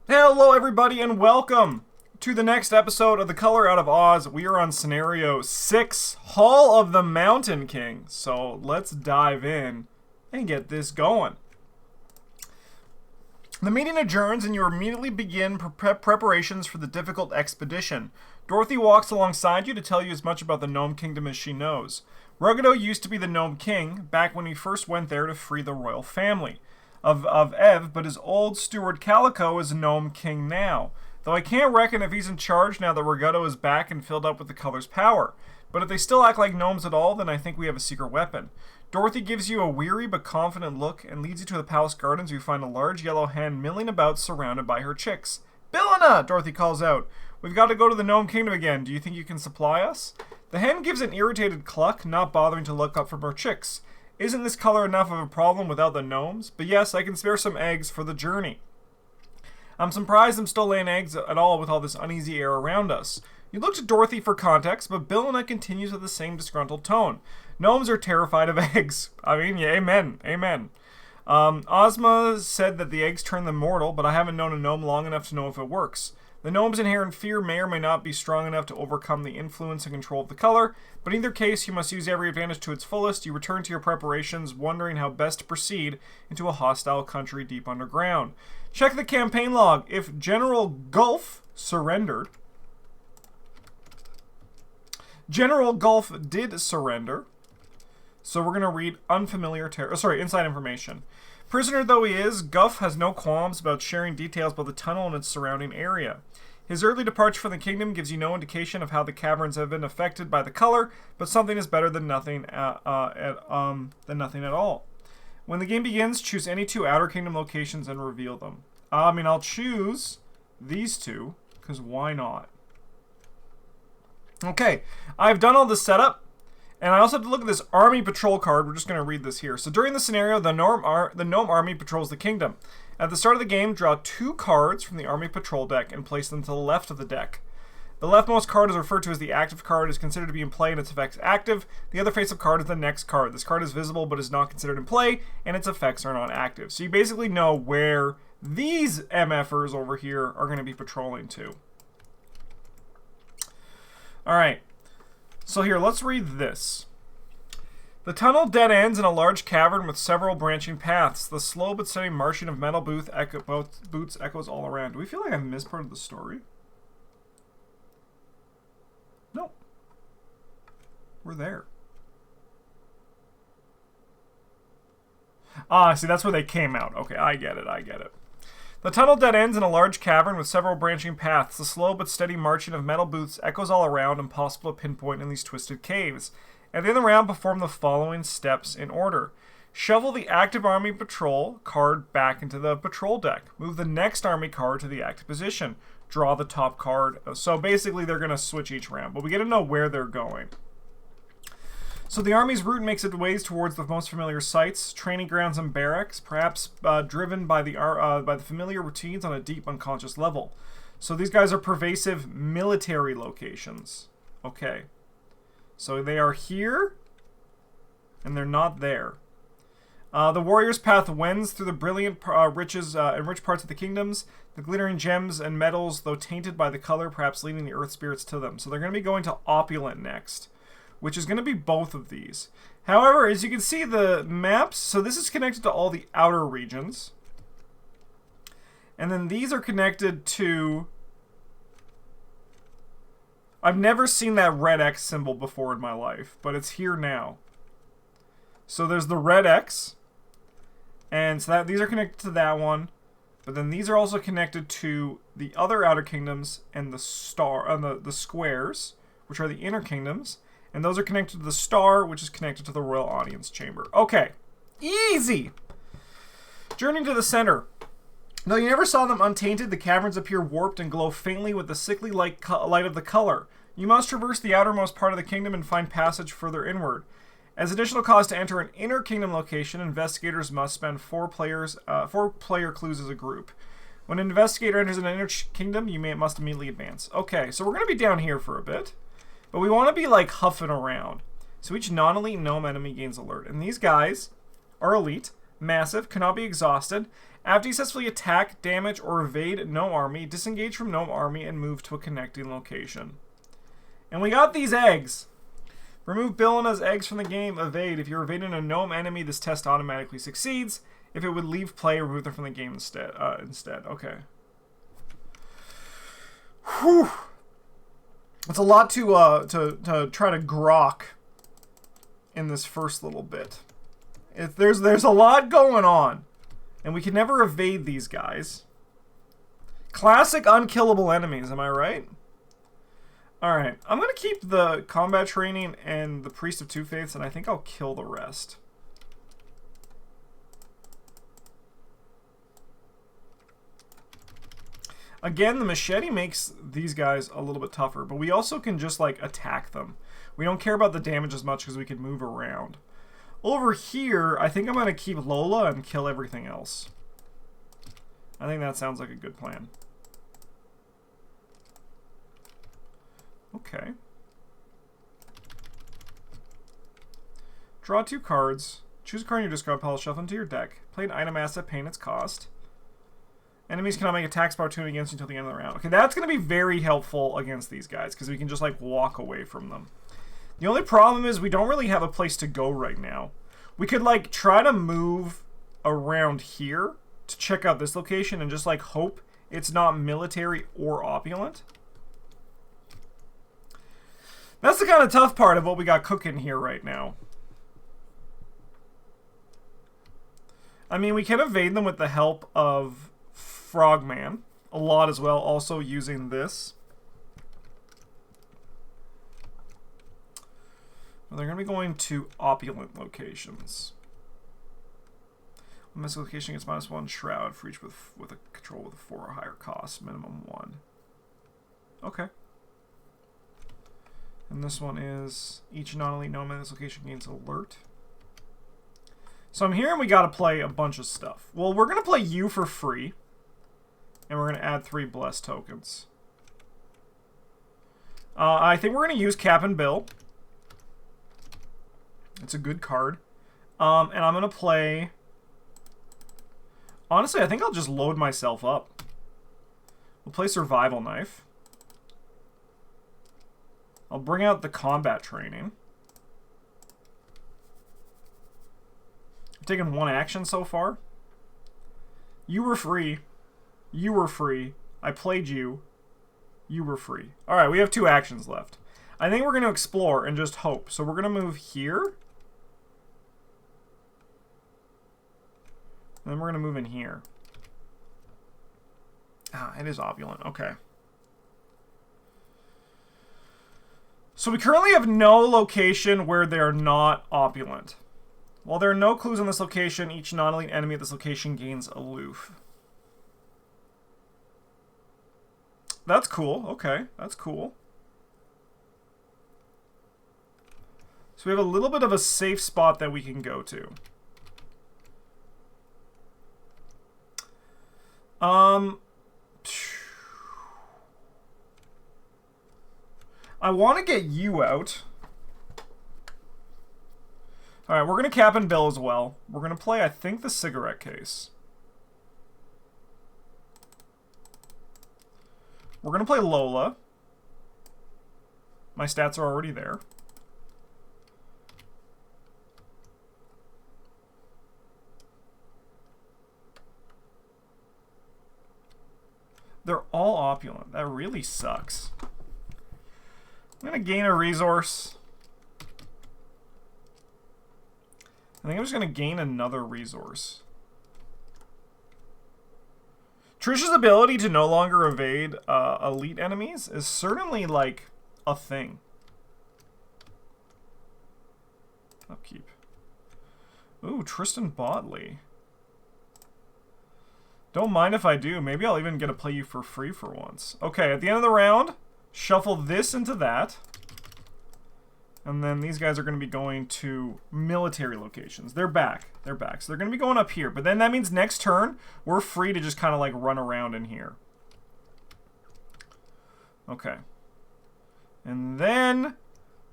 Hello everybody and welcome to the next episode of The Color Out of Oz. We are on scenario 6, Hall of the Mountain King. So let's dive in and get this going. The meeting adjourns and you immediately begin preparations for the difficult expedition. Dorothy walks alongside you to tell you as much about the Gnome Kingdom as she knows. Ruggedo used to be the Gnome King back when he first went there to free the royal family of Ev, but his old steward Calico is Gnome King now. Though I can't reckon if he's in charge now that Ruggedo is back and filled up with the color's power. But if they still act like gnomes at all, then I think we have a secret weapon. Dorothy gives you a weary but confident look and leads you to the palace gardens where you find a large yellow hen milling about surrounded by her chicks. "Billina!" Dorothy calls out. "We've got to go to the Gnome Kingdom again. Do you think you can supply us?" The hen gives an irritated cluck, not bothering to look up from her chicks. Isn't this color enough of a problem without the gnomes? But yes, I can spare some eggs for the journey. I'm surprised I'm still laying eggs at all with all this uneasy air around us. You look to Dorothy for context, but Billina continues with the same disgruntled tone. Gnomes are terrified of eggs. I mean, yeah, amen, amen. Ozma said that the eggs turn them mortal, but I haven't known a gnome long enough to know if it works. The gnome's inherent fear may or may not be strong enough to overcome the influence and control of the color, but in either case, you must use every advantage to its fullest. You return to your preparations, wondering how best to proceed into a hostile country deep underground. Check the campaign log. If General Gulf surrendered... General Gulf did surrender. So we're going to read inside information. Prisoner though he is, Guff has no qualms about sharing details about the tunnel and its surrounding area. His early departure from the kingdom gives you no indication of how the caverns have been affected by the color, but something is better than nothing at all. When the game begins, choose any two Outer Kingdom locations and reveal them. I'll choose these two, because why not? Okay, I've done all the setup. And I also have to look at this army patrol card. We're just going to read this here. So during the scenario, the gnome army patrols the kingdom. At the start of the game, draw 2 cards from the army patrol deck and place them to the left of the deck. The leftmost card is referred to as the active card, is considered to be in play and its effects active. The other face-up card is the next card. This card is visible but is not considered in play, and its effects are not active. So you basically know where these MFers over here are going to be patrolling to. Alright. So here, let's read this. The tunnel dead ends in a large cavern with several branching paths. The slow but steady marching of metal boots echoes all around. Do we feel like I missed part of the story? No. We're there. See, that's where they came out. Okay, I get it. The tunnel dead ends in a large cavern with several branching paths. The slow but steady marching of metal boots echoes all around, impossible to pinpoint in these twisted caves. At the end of the round, perform the following steps in order. Shuffle the active army patrol card back into the patrol deck. Move the next army card to the active position. Draw the top card. So basically, they're going to switch each round, but we get to know where they're going. So the army's route makes its ways towards the most familiar sites, training grounds and barracks, perhaps driven by the familiar routines on a deep unconscious level. So these guys are pervasive military locations. Okay. So they are here, and they're not there. The warrior's path wends through the brilliant rich parts of the kingdoms, the glittering gems and metals, though tainted by the color, perhaps leading the earth spirits to them. So they're going to be going to opulent next, which is going to be both of these. However, as you can see the maps, so this is connected to all the outer regions. And then these are connected to... I've never seen that red X symbol before in my life, but it's here now. So there's the red X, and so these are connected to that one, but then these are also connected to the other outer kingdoms and the squares, which are the inner kingdoms. And those are connected to the star, which is connected to the royal audience chamber. Okay. Easy! Journey to the center. Though you never saw them untainted, the caverns appear warped and glow faintly with the sickly light of the color. You must traverse the outermost part of the kingdom and find passage further inward. As additional cause to enter an inner kingdom location, investigators must spend 4 player clues as a group. When an investigator enters an inner kingdom, you must immediately advance. Okay, so we're going to be down here for a bit. But we want to be like huffing around. So each non-elite gnome enemy gains alert. And these guys are elite, massive, cannot be exhausted. After you successfully attack, damage, or evade gnome army, disengage from gnome army and move to a connecting location. And we got these eggs. Remove Billina's eggs from the game. Evade. If you're evading a gnome enemy, this test automatically succeeds. If it would leave play, remove them from the game instead. Okay. Whew. It's a lot to try to grok in this first little bit. There's a lot going on. And we can never evade these guys. Classic unkillable enemies, am I right? Alright, I'm going to keep the combat training and the Priest of Two Faiths, and I think I'll kill the rest. Again, the machete makes these guys a little bit tougher, but we also can just, like, attack them. We don't care about the damage as much because we can move around. Over here, I think I'm going to keep Lola and kill everything else. I think that sounds like a good plan. Okay. Draw 2 cards. Choose a card in your discard pile, shuffle into your deck. Play an item asset, paying its cost. Enemies cannot make attacks of opportunity against you until the end of the round. Okay, that's going to be very helpful against these guys, because we can just, like, walk away from them. The only problem is we don't really have a place to go right now. We could, like, try to move around here to check out this location and just, like, hope it's not military or opulent. That's the kind of tough part of what we got cooking here right now. I mean, we can evade them with the help of Frogman a lot as well, also using this. Well, they're going to be going to opulent locations. When this location gets -1 shroud for each with a control with a 4 or higher cost, minimum 1. Okay. And this one is each non-elite gnome in this location gains alert. So I'm hearing we got to play a bunch of stuff. Well, we're going to play you for free. And we're going to add 3 blessed tokens. I think we're going to use Cap and Bill. It's a good card. And I'm going to play... Honestly, I think I'll just load myself up. We'll play Survival Knife. I'll bring out the combat training. I've taken 1 action so far. You were free. You were free. I played you. You were free. Alright, we have 2 actions left. I think we're going to explore and just hope. So we're going to move here. And then we're going to move in here. Ah, it is opulent. Okay. So we currently have no location where they're not opulent. While there are no clues on this location, each non-elite enemy at this location gains aloof. That's cool. Okay, that's cool. So we have a little bit of a safe spot that we can go to. I want to get you out. Alright, we're going to Cap and Bill as well. We're going to play, I think, the cigarette case. We're going to play Lola. My stats are already there. They're all opulent. That really sucks. I'm going to gain a resource. I think I'm just going to gain another resource. Trish's ability to no longer evade elite enemies is certainly, like, a thing. Upkeep. Ooh, Tristan Bodley. Don't mind if I do. Maybe I'll even get to play you for free for once. Okay, at the end of the round, shuffle this into that. And then these guys are going to be going to military locations. They're back. They're back. So they're going to be going up here. But then that means next turn, we're free to just kind of like run around in here. Okay. And then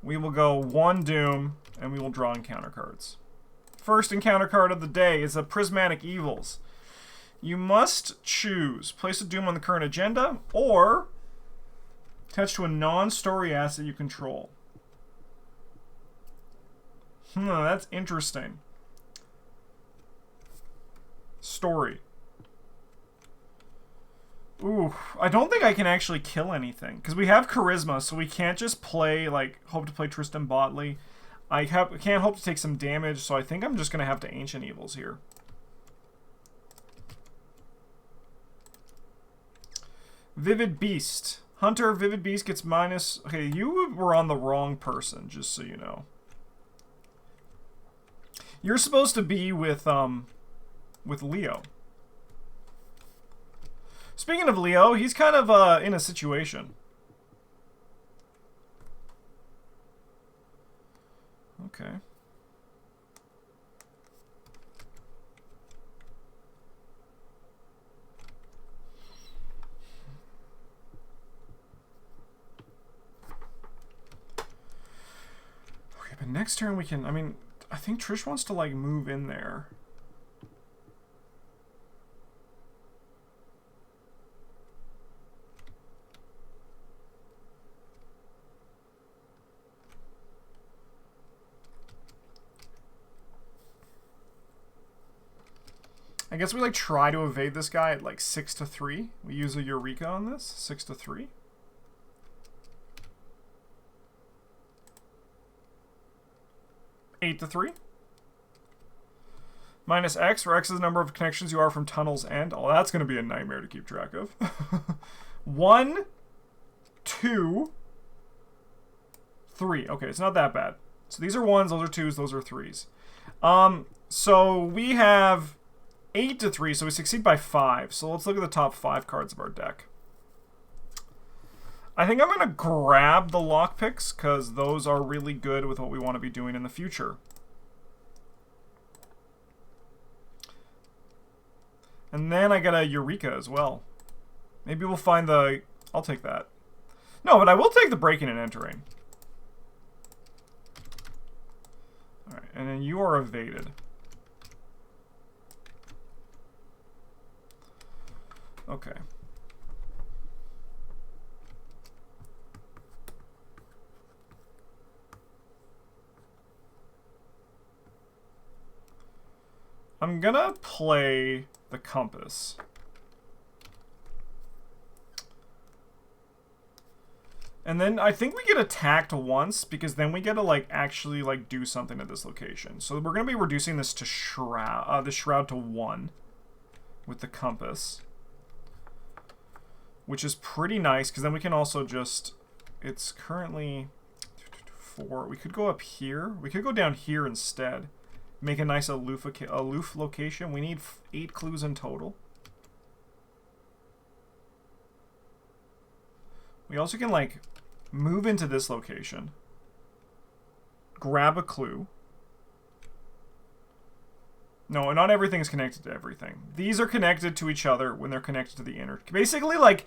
we will go 1 Doom, and we will draw encounter cards. First encounter card of the day is a Prismatic Evils. You must choose. Place a doom on the current agenda, or attach to a non-story asset you control. That's interesting. Story. Ooh, I don't think I can actually kill anything. Because we have charisma, so we can't just play, like, hope to play Tristan Botley. I can't hope to take some damage, so I think I'm just going to have to Ancient Evils here. Vivid Beast. Hunter, Vivid Beast gets minus... Okay, you were on the wrong person, just so you know. You're supposed to be with Leo. Speaking of Leo, he's kind of in a situation. Okay. Okay, but next turn we can, I mean, I think Trish wants to, like, move in there. I guess we, like, try to evade this guy at, like, 6-3. We use a Eureka on this. 6-3. (8-3). Minus X, where X is the number of connections you are from Tunnel's End. Oh, that's going to be a nightmare to keep track of. 1, 2, 3. Okay, it's not that bad. So these are 1s, those are 2s, those are 3s. So we have 8-3, so we succeed by 5. So let's look at the top 5 cards of our deck. I think I'm going to grab the lockpicks, because those are really good with what we want to be doing in the future. And then I got a Eureka as well. Maybe we'll find the... I'll take that. No, but I will take the breaking and entering. Alright, and then you are evaded. Okay. I'm gonna play the Compass. And then I think we get attacked once, because then we get to, like, actually, like, do something at this location. So we're gonna be reducing this to Shroud, the Shroud to 1 with the Compass. Which is pretty nice, because then we can also just... It's currently 4. We could go up here. We could go down here instead. Make a nice aloof location. We need 8 clues in total. We also can, like, move into this location. Grab a clue. No, not everything is connected to everything. These are connected to each other when they're connected to the inner. Basically, like,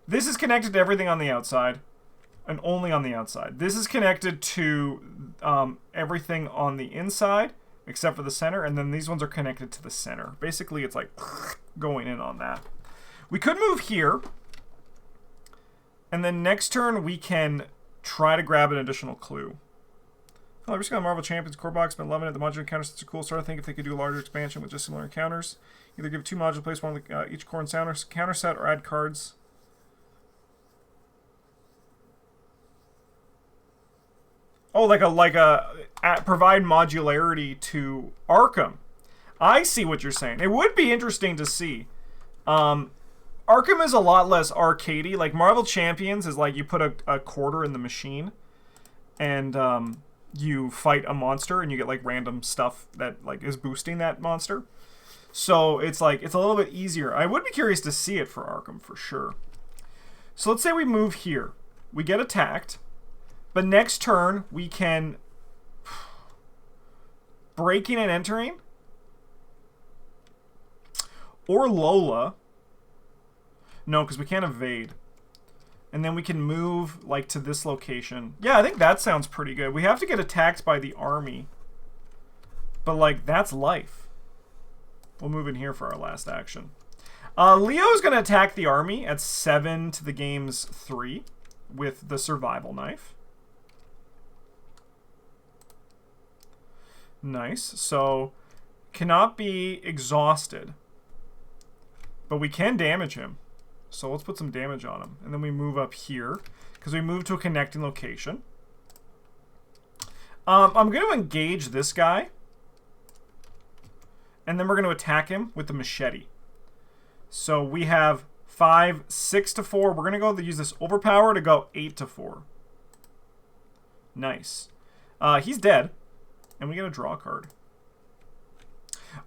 this is connected to everything on the outside, and only on the outside. This is connected to everything on the inside, except for the center, and then these ones are connected to the center. Basically, it's like going in on that. We could move here, and then next turn we can try to grab an additional clue. Oh, we just got Marvel Champions core box, been loving it. The modular encounters are cool. Started to think if they could do a larger expansion with just similar encounters. Either give 2 modules, place one with each core and counter set, or add cards. Oh, provide modularity to ARKHAM. I see what you're saying. It would be interesting to see. ARKHAM is a lot less arcadey. Like, Marvel Champions is like you put a quarter in the machine, and you fight a monster, and you get, like, random stuff that, like, is boosting that monster. So it's like, it's a little bit easier. I would be curious to see it for ARKHAM, for sure. So let's say we move here. We get attacked. But next turn, we can... Breaking and entering. Or Lola. No, because we can't evade. And then we can move, like, to this location. Yeah, I think that sounds pretty good. We have to get attacked by the army. But, like, that's life. We'll move in here for our last action. Leo's going to attack the army at 7 to the game's 3 with the survival knife. Nice. So, cannot be exhausted. But we can damage him. So let's put some damage on him. And then we move up here, because we move to a connecting location. I'm going to engage this guy. And then we're going to attack him with the machete. So we have 5, 6 to 4. We're going to use this overpower to go 8 to 4. Nice. He's dead. And we get a draw card.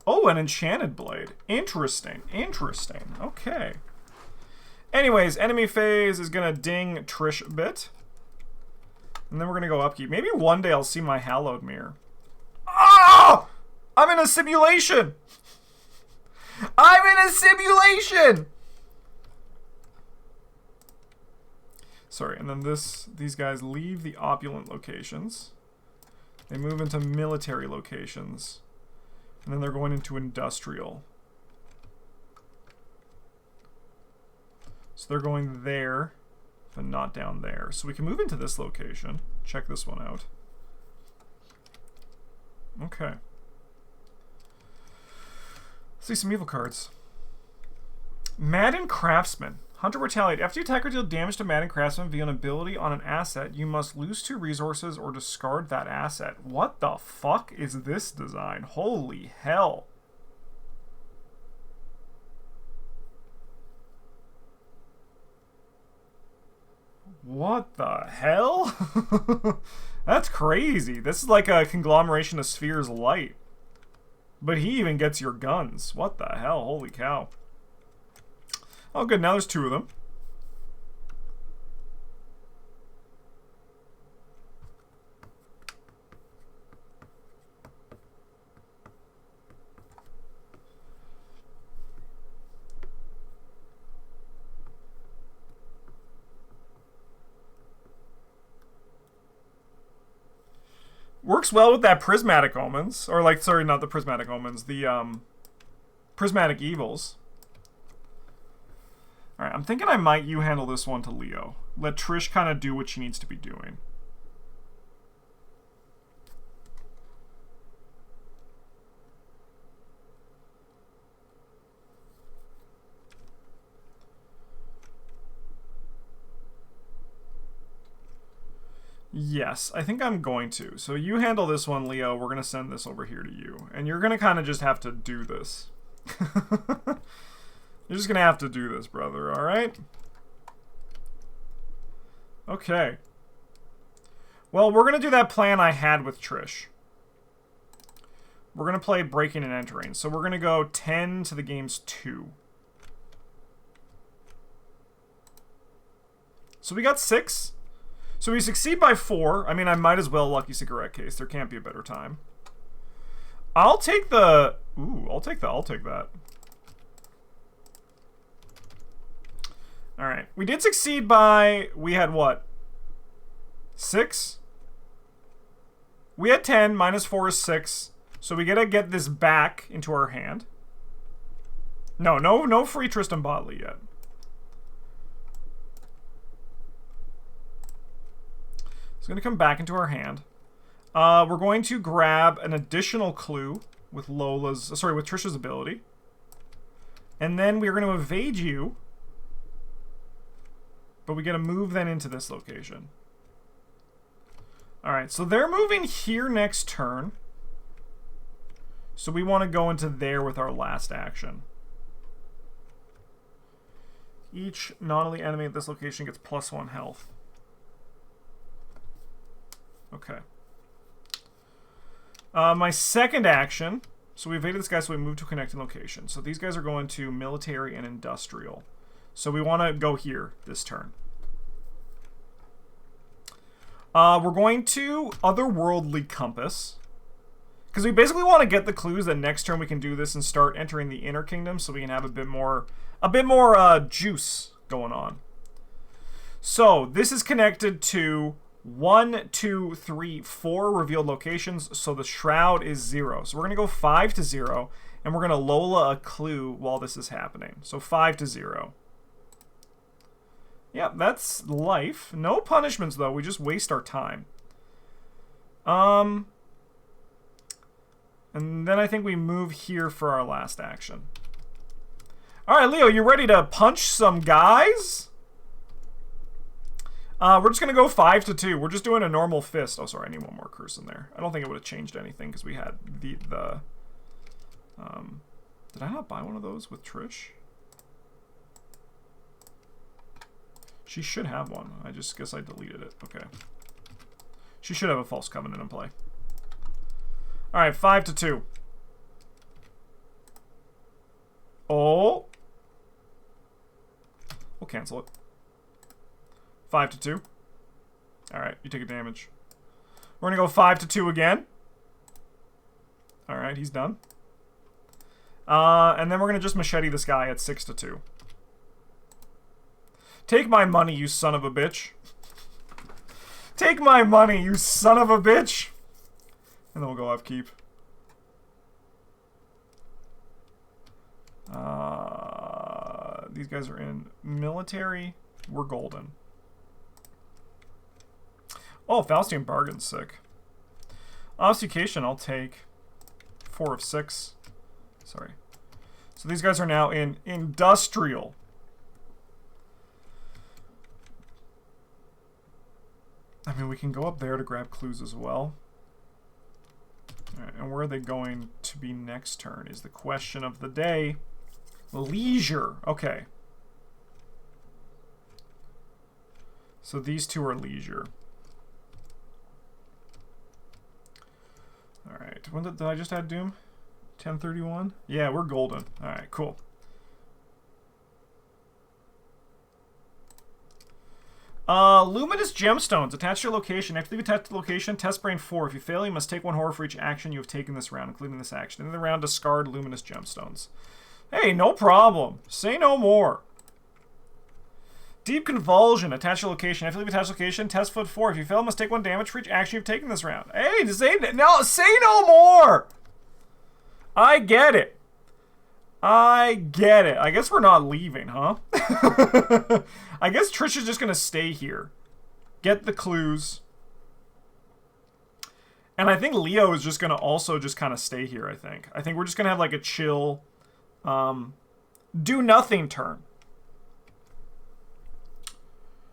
Oh, an enchanted blade. Interesting. Interesting. Okay. Anyways, enemy phase is going to ding Trish a bit. And then we're going to go upkeep. Maybe one day I'll see my hallowed mirror. Oh! I'm in a simulation! I'm in a simulation! Sorry, and then these guys leave the opulent locations. They move into military locations. And then they're going into industrial. So they're going there, but not down there. So we can move into this location. Check this one out. Okay. Let's see some evil cards. Madden Craftsman. Hunter Retaliate. After you attack or deal damage to Madden Craftsman via an ability on an asset, you must lose 2 resources or discard that asset. What the fuck is this design? Holy hell. What the hell? That's crazy. This is like a conglomeration of Sphere's Light. But he even gets your guns. What the hell? Holy cow. Oh, good. Now there's 2 of them. Works well with that Prismatic Omens. Or, like, sorry, not the Prismatic Omens. The, Prismatic Evils. Alright, I'm thinking I might handle this one to Leo. Let Trish kind of do what she needs to be doing. Yes, I think I'm going to. So you handle this one, Leo. We're going to send this over here to you. And you're going to kind of just have to do this. You're just going to have to do this, brother, alright? Okay. Well, we're going to do that plan I had with Trish. We're going to play breaking and entering. So we're going to go 10 to the game's 2. So we got 6. So we succeed by 4. I mean, I might as well Lucky Cigarette Case. There can't be a better time. I'll take the... Ooh, I'll take that. Alright. We did succeed by... We had what? 6? We had 10. Minus 4 is 6. So we gotta get this back into our hand. No free Tristan Botley yet. It's going to come back into our hand. We're going to grab an additional clue with with Trisha's ability. And then we're going to evade you. But we got to move then into this location. Alright, so they're moving here next turn. So we want to go into there with our last action. Each non-elite enemy at this location gets +1 health. Okay. My second action, so we evaded this guy, so we moved to a connecting location. So these guys are going to military and industrial. So we want to go here this turn. We're going to Otherworldly Compass. Because we basically want to get the clues that next turn we can do this and start entering the Inner Kingdom so we can have a bit more juice going on. So this is connected to 1, 2, 3, 4 revealed locations, so the shroud is 0. So we're going to go 5 to 0, And we're going to Lola a clue while this is happening. So 5-0. Yep, that's life. No punishments, though. We just waste our time. And then I think we move here for our last action. All right, Leo, you ready to punch some guys? We're just going to go 5-2. We're just doing a normal fist. Oh, sorry, I need one more curse in there. I don't think it would have changed anything because we had the did I not buy one of those with Trish? She should have one. I just guess I deleted it. Okay. She should have a false covenant in play. All right, 5-2. Oh. We'll cancel it. 5-2. All right, you take a damage. We're gonna go 5-2 again. All right, he's done. And then we're gonna just machete this guy at 6-2. Take my money, you son of a bitch. Take my money, you son of a bitch. And then we'll go upkeep. These guys are in military. We're golden. Oh, Faustian Bargain's sick. Obfuscation, I'll take 4 of 6. Sorry. So these guys are now in industrial. I mean, we can go up there to grab clues as well. All right, and where are they going to be next turn is the question of the day. Leisure. Okay. So these two are leisure. All right. When did I just add Doom? 1031? Yeah, we're golden. All right, cool. Luminous Gemstones. Attach your location. After you attach the location, test brain 4. If you fail, you must take 1 horror for each action you have taken this round, including this action. In the round, discard Luminous Gemstones. Hey, no problem. Say no more. Deep Convulsion. Attach your location. After you attach location, test foot 4. If you fail, you must take 1 damage for each action you've taken this round. Hey, say no more. I get it. I get it. I guess we're not leaving, huh? I guess Trish is just going to stay here. Get the clues. And I think Leo is just going to also just kind of stay here, I think. I think we're just going to have like a chill, do nothing turn.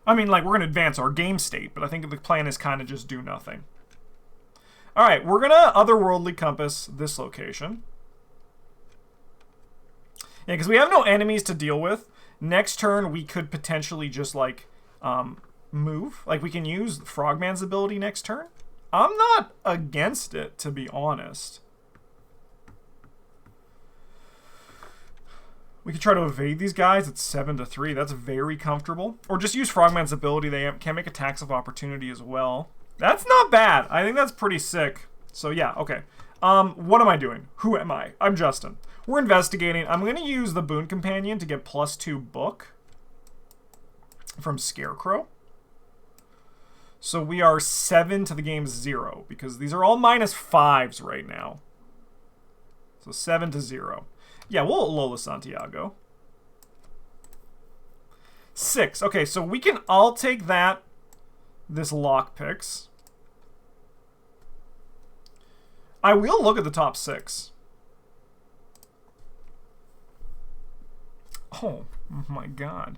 I mean, like, we're going to advance our game state, but I think the plan is kind of just do nothing. All right, we're going to otherworldly compass this location. Yeah, because we have no enemies to deal with. Next turn, we could potentially just, like, move. Like, we can use Frogman's ability next turn. I'm not against it, to be honest. We could try to evade these guys at 7-3. That's very comfortable. Or just use Frogman's ability. They can make attacks of opportunity as well. That's not bad. I think that's pretty sick. So, yeah, okay. What am I doing? Who am I? I'm Justin. We're investigating. I'm going to use the Boon Companion to get +2 book from Scarecrow. So we are 7 to the game's 0 because these are all -5s right now. So 7-0. Yeah, we'll Lola Santiago. 6. Okay, so we can all take that. This lockpicks. I will look at the top 6. Oh my god.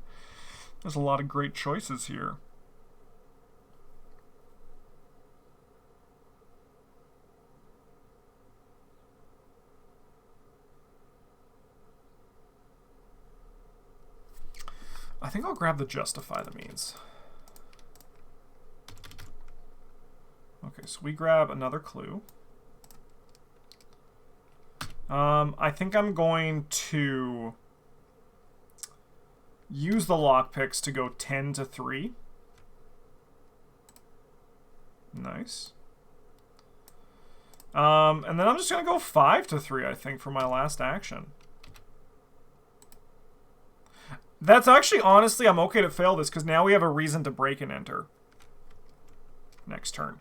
There's a lot of great choices here. I think I'll grab the Justify the Means. Okay, so we grab another clue. I think I'm going to use the lockpicks to go 10-3. Nice. And then I'm just going to go 5-3, I think, for my last action. That's actually, honestly, I'm okay to fail this, because now we have a reason to break and enter. Next turn.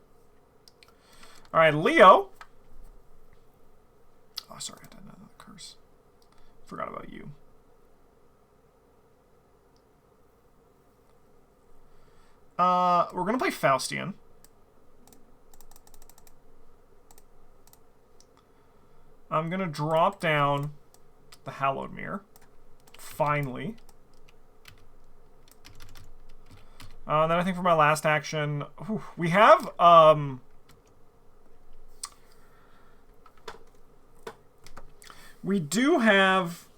Alright, Leo. Oh, sorry, I did another curse. Forgot about you. We're going to play Faustian. I'm going to drop down the Hallowed Mirror. Finally. Then I think for my last action, we have we do have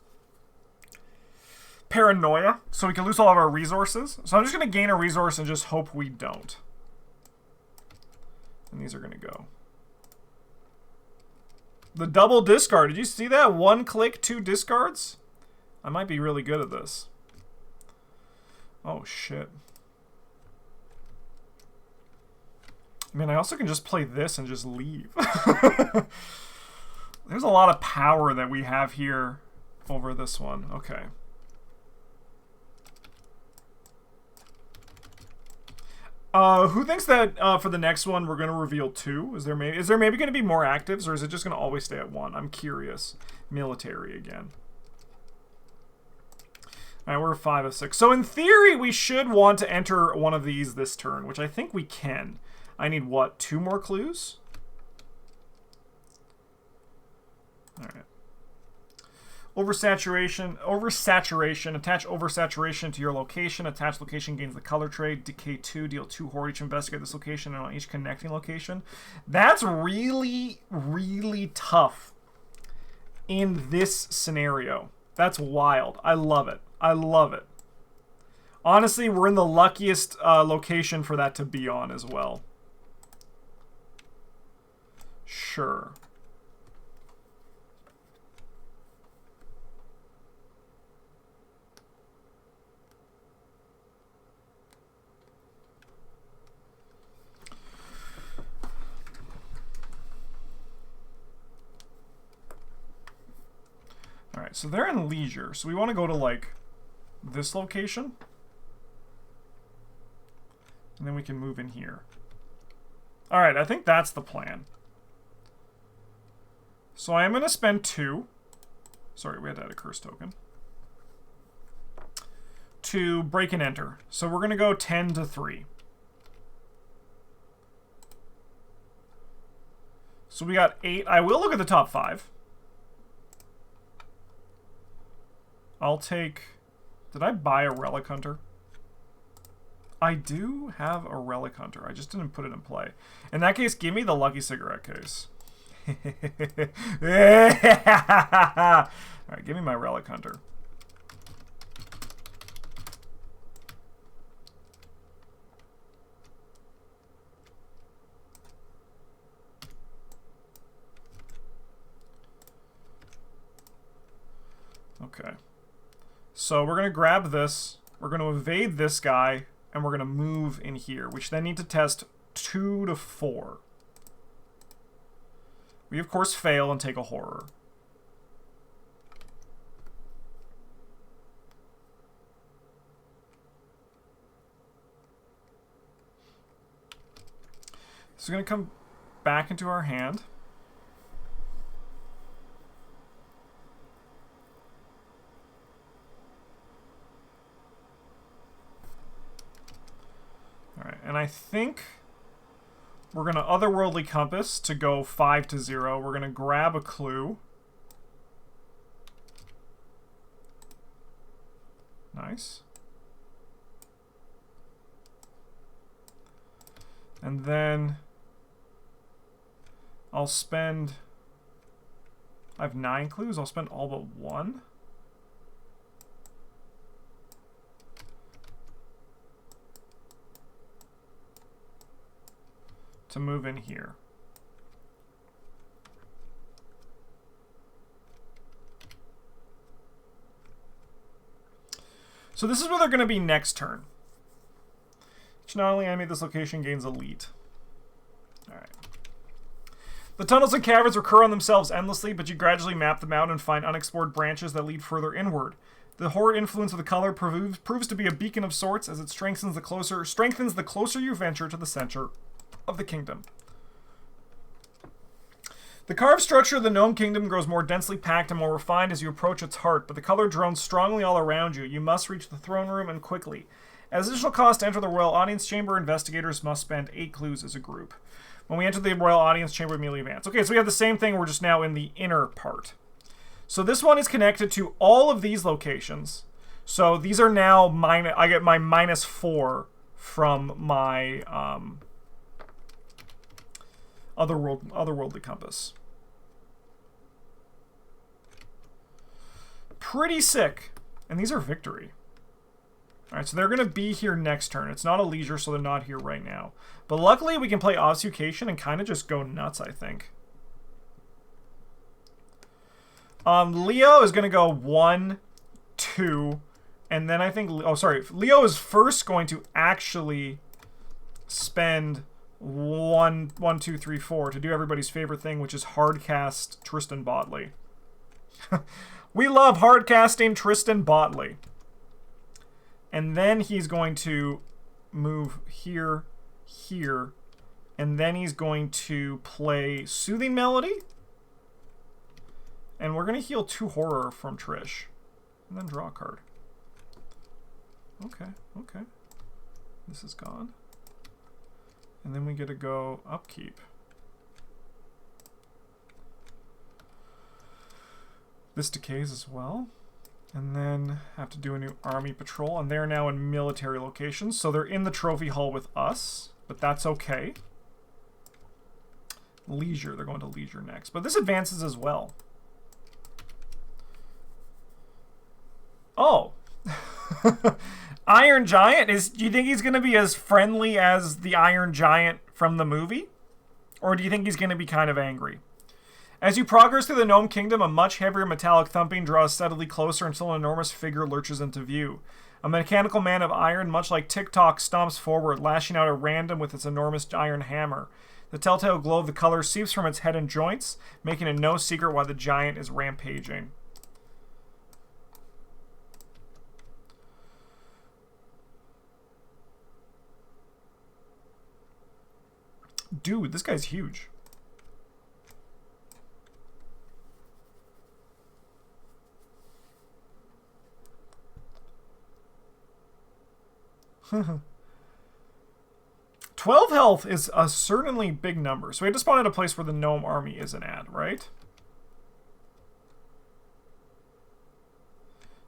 Paranoia, so we can lose all of our resources. So I'm just going to gain a resource and just hope we don't. And these are going to go. The double discard. Did you see that? 1 click, 2 discards? I might be really good at this. Oh, shit. I mean, I also can just play this and just leave. There's a lot of power that we have here over this one. Okay. Who thinks that for the next one we're going to reveal 2? Is there maybe going to be more actives, or is it just going to always stay at 1? I'm curious. Military again. All right, we're 5 of 6. So in theory, we should want to enter one of these this turn, which I think we can. I need, what, 2 more clues? All right. Oversaturation. Attach oversaturation to your location. Attached location gains the color trait. Decay 2. Deal 2 horde. Each investigate this location and on each connecting location. That's really, really tough in this scenario. That's wild. I love it. I love it. Honestly, we're in the luckiest location for that to be on as well. Sure. Alright, so they're in leisure. So we want to go to, like, this location. And then we can move in here. Alright, I think that's the plan. So I am going to spend 2. Sorry, we had to add a curse token. To break and enter. So we're going to go 10 to 3. So we got 8. I will look at the top 5. I'll take... Did I buy a Relic Hunter? I do have a Relic Hunter. I just didn't put it in play. In that case, give me the Lucky Cigarette case. Alright, give me my Relic Hunter. Okay. So we're going to grab this, we're going to evade this guy, and we're going to move in here, which then need to test 2 to 4. We, of course, fail and take a horror. This is going to come back into our hand. Alright, and I think we're going to Otherworldly Compass to go 5 to 0. We're going to grab a clue. Nice. And then I'll spend... I have 9 clues. I'll spend all but 1. To move in here. So this is where they're going to be next turn. Which not only animate this location gains elite. Alright. The tunnels and caverns recur on themselves endlessly, but you gradually map them out and find unexplored branches that lead further inward. The horrid influence of the color proves to be a beacon of sorts as it strengthens the closer you venture to the center of the kingdom. The carved structure of the Gnome Kingdom grows more densely packed and more refined as you approach its heart, but the color drones strongly all around you. You must reach the throne room and quickly. As additional cost to enter the Royal Audience Chamber, investigators must spend 8 clues as a group. When we enter the Royal Audience Chamber, immediately advance. Okay, so we have the same thing, we're just now in the inner part. So this one is connected to all of these locations. So these are now I get my -4 from my otherworldly compass. Pretty sick. And these are victory. Alright, so they're going to be here next turn. It's not a leisure, so they're not here right now. But luckily, we can play Obfuscation and kind of just go nuts, I think. Leo is going to go 1, 2, and then I think... Oh, sorry. Leo is first going to actually spend 1, 2, 3, 4 to do everybody's favorite thing, which is hardcast Tristan Botley. We love hardcasting Tristan Botley. And then he's going to move here, here, and then he's going to play Soothing Melody. And we're going to heal 2 horror from Trish. And then draw a card. Okay, okay. This is gone. And then we get to go upkeep. This decays as well. And then have to do a new army patrol. And they're now in military locations. So they're in the trophy hall with us. But that's okay. Leisure. They're going to leisure next. But this advances as well. Oh. Iron Giant? Do you think he's going to be as friendly as the Iron Giant from the movie? Or do you think he's going to be kind of angry? As you progress through the Gnome Kingdom, a much heavier metallic thumping draws steadily closer until an enormous figure lurches into view. A mechanical man of iron, much like TikTok, stomps forward, lashing out at random with its enormous iron hammer. The telltale glow of the color seeps from its head and joints, making it no secret why the giant is rampaging. Dude, this guy's huge. $12 health is a certainly big number. So we had to spawn at a place where the gnome army isn't at, right?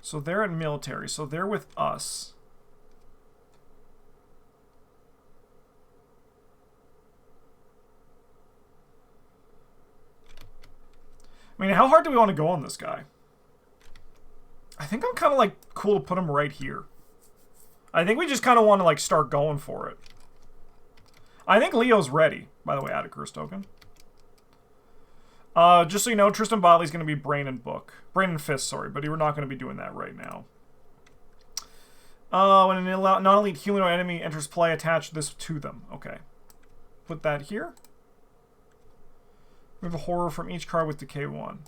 So they're in military. So they're with us. I mean, how hard do we want to go on this guy? I think I'm kind of like cool to put him right here. I think we just kind of want to like start going for it. I think Leo's ready. By the way, add a curse token. Just so you know, Tristan Botley's going to be Brain and Book. Brain and Fist, sorry, but we're not going to be doing that right now. When an non-elite humanoid enemy enters play, attach this to them. Okay. Put that here. Remove a horror from each card with decay 1.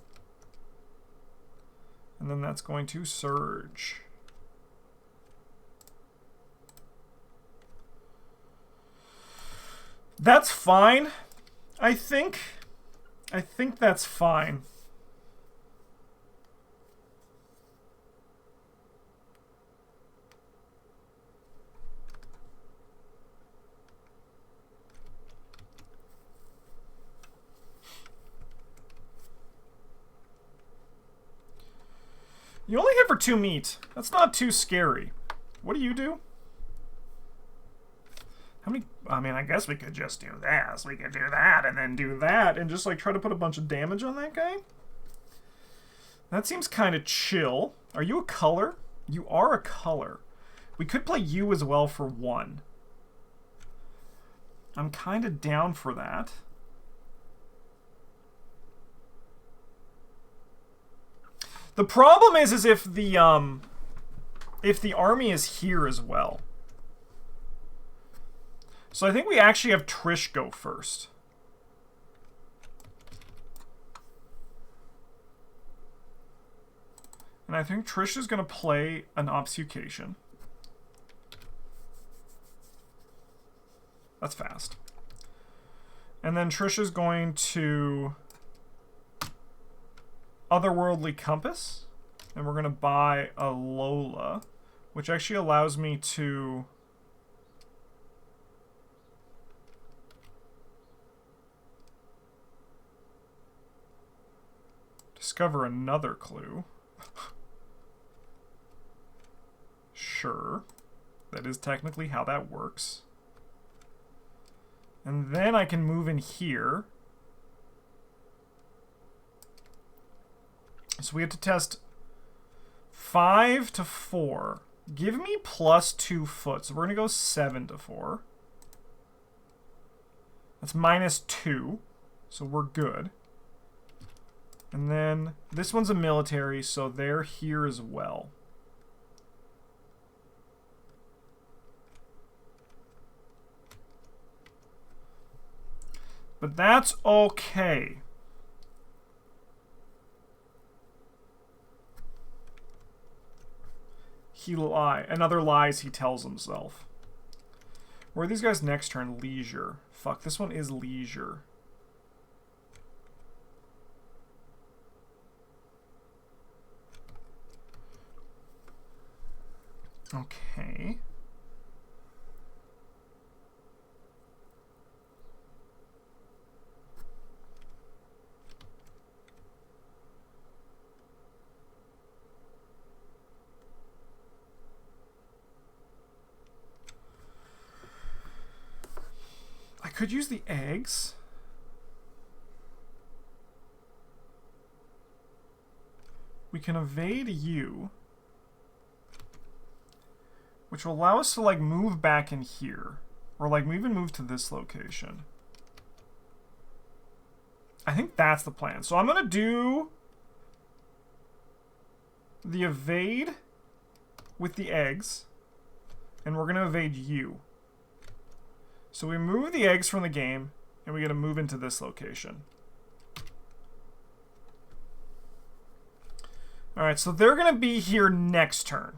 And then that's going to surge. That's fine. I think that's fine. You only hit for 2 meat. That's not too scary. What do you do? How many... I mean, I guess we could just do this. We could do that and then do that and just, like, try to put a bunch of damage on that guy? That seems kind of chill. Are you a color? You are a color. We could play you as well for 1. I'm kind of down for that. The problem is if the army is here as well. So I think we actually have Trish go first. And I think Trish is going to play an Obfuscation. That's fast. And then Trish is going to Otherworldly Compass. And we're going to buy a Lola, which actually allows me to discover another clue. Sure. That is technically how that works. And then I can move in here. So we have to test 5 to 4. Give me plus 2 foot. So we're going to go 7 to 4. That's minus 2. So we're good. And then this one's a military, so they're here as well. But that's okay. Another lies he tells himself. Where are these guys next turn? Leisure. Fuck, this one is leisure. Okay. I could use the eggs. We can evade you, which will allow us to like move back in here, or like even move to this location. I think that's the plan. So I'm gonna do the evade with the eggs, and we're gonna evade you. So we move the eggs from the game, and we gotta move into this location. Alright, so they're gonna be here next turn.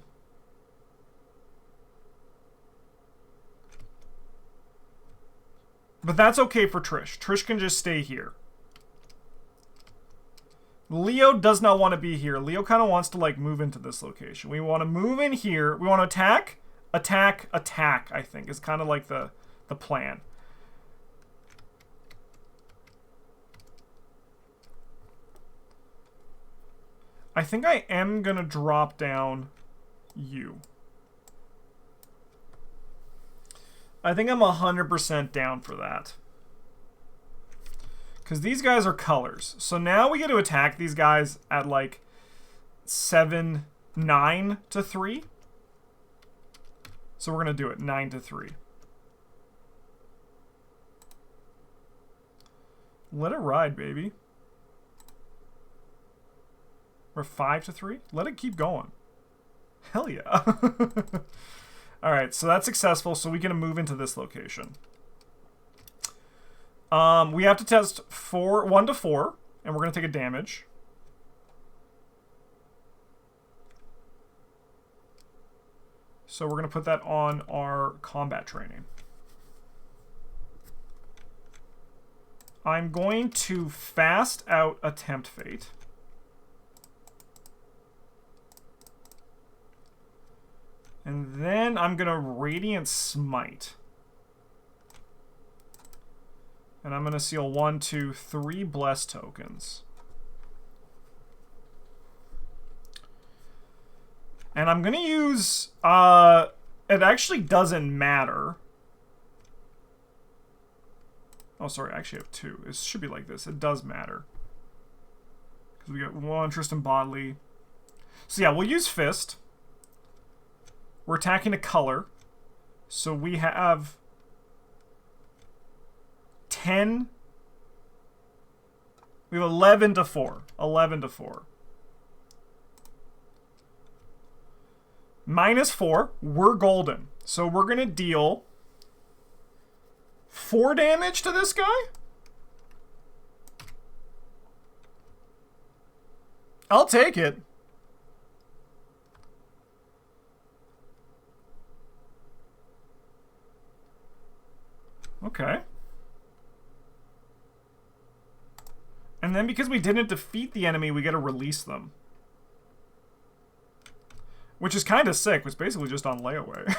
But that's okay for Trish. Trish can just stay here. Leo does not want to be here. Leo kind of wants to like move into this location. We want to move in here. We want to attack, attack, attack, I think, is kind of like the plan. I think I am going to drop down you. I think I'm 100% down for that. Because these guys are colors. So now we get to attack these guys at like 7, 9 to 3. So we're going to do it 9 to 3. Let it ride, baby. We're 5 to 3. Let it keep going. Hell yeah. Alright, so that's successful, so we can move into this location. We have to test 1 to 4, and we're going to take a damage. So we're going to put that on our combat training. I'm going to fast out Attempt Fate. And then I'm going to Radiant Smite. And I'm going to seal 1, 2, 3 Bless tokens. And I'm going to use... it actually doesn't matter. Oh, sorry, I actually have 2. It should be like this. It does matter. Because we got 1 Tristan Bodley. So yeah, we'll use Fist. We're attacking a color. So we have 10. We have 11 to 4. 11 to 4. Minus 4. We're golden. So we're going to deal 4 damage to this guy? I'll take it. Okay. And then because we didn't defeat the enemy, we get to release them. Which is kind of sick. It's basically just on layaway.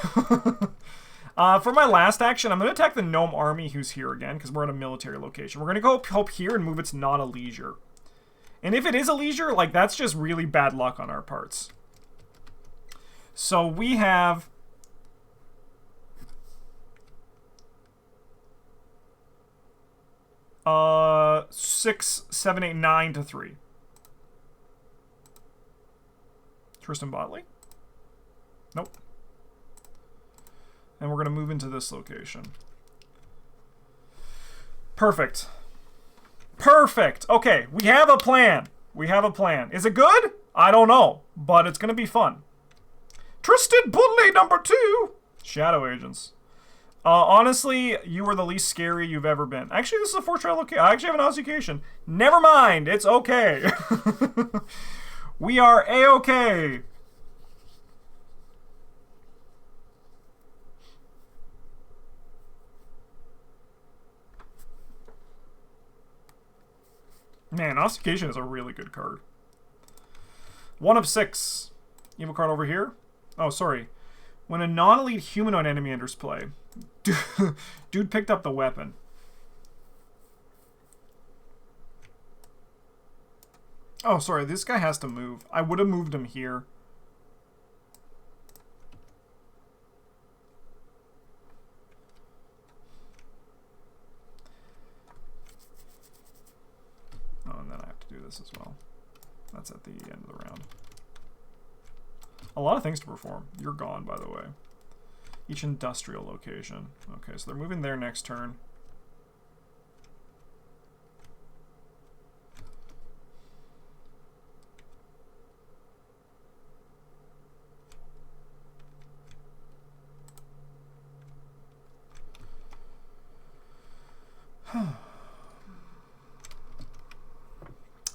For my last action, I'm going to attack the gnome army who's here again, because we're at a military location. We're going to go help here and move it's not a leisure. And if it is a leisure, like, that's just really bad luck on our parts. So we have... 6, 7, 8, 9 to 3. Tristan Botley? Nope. And we're going to move into this location. Perfect. Perfect. Okay, we have a plan. We have a plan. Is it good? I don't know, but it's going to be fun. Tristan Botley #2. Shadow agents. Honestly, you were the least scary you've ever been. Actually, this is a 4-trial location. I actually have an education. Never mind. It's okay. We are A-okay. Man, Ossification is a really good card. 1 of 6. Evil card over here. Oh, sorry. When a non-elite humanoid enemy enters play. Dude picked up the weapon. Oh, sorry. This guy has to move. I would have moved him here. Oh, and then I have to do this as well. That's at the end of the round. A lot of things to perform. You're gone, by the way. Each industrial location. Okay, so they're moving there next turn.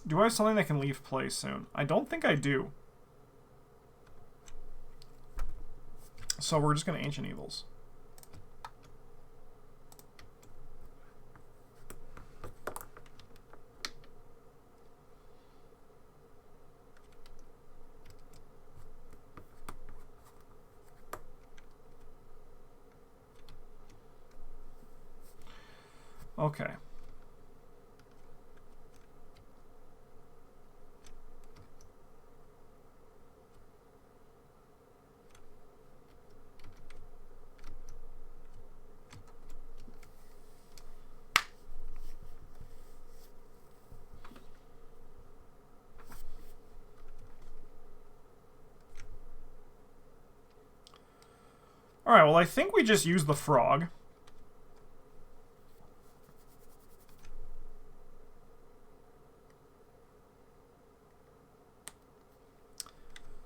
Do I have something that can leave play soon? I don't think I do. So we're just going to Ancient Evils. Okay. Alright, well, I think we just use the frog.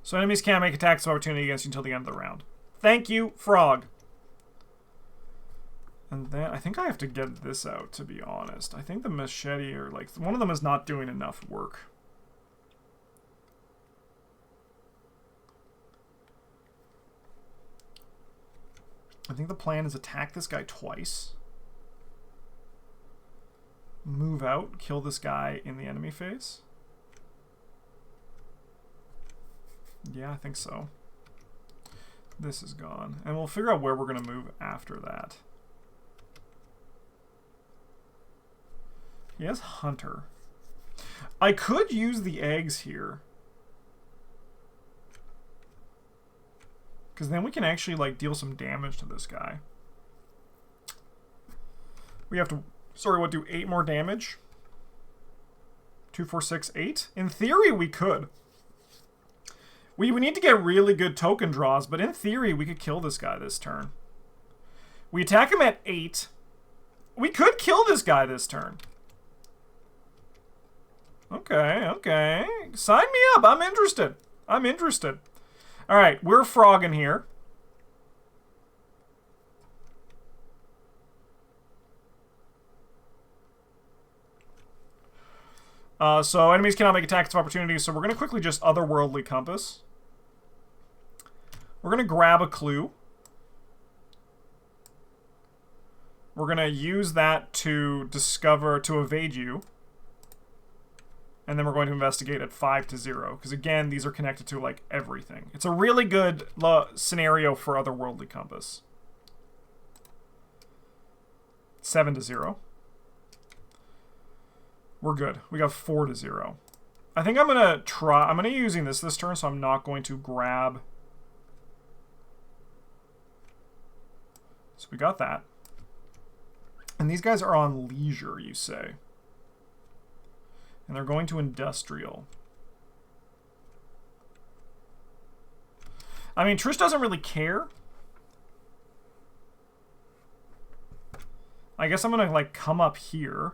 So enemies can't make attacks of opportunity against you until the end of the round. Thank you, frog. And then I think I have to get this out, to be honest. I think the machete, or like, one of them is not doing enough work. I think the plan is attack this guy twice. Move out, kill this guy in the enemy phase. Yeah, I think so. This is gone. And we'll figure out where we're going to move after that. He has Hunter. I could use the eggs here. Because then we can actually, like, deal some damage to this guy. We have to, sorry, what, do 8 more damage? 2, 4, 6, 8? In theory, we could. We need to get really good token draws, but in theory, we could kill this guy this turn. We attack him at 8. We could kill this guy this turn. Okay, okay. Sign me up. I'm interested. I'm interested. Alright, we're frogging here. So enemies cannot make attacks of opportunity, so we're going to quickly just Otherworldly Compass. We're going to grab a clue. We're going to use that to discover, to evade you. And then we're going to investigate at 5 to 0. Because again, these are connected to like everything. It's a really good scenario for Otherworldly Compass. 7 to 0. We're good. We got 4 to 0. I think I'm going to try... I'm going to be using this turn, so I'm not going to grab... So we got that. And these guys are on leisure, you say. And they're going to industrial. I mean, Trish doesn't really care. I guess I'm going to, like, come up here.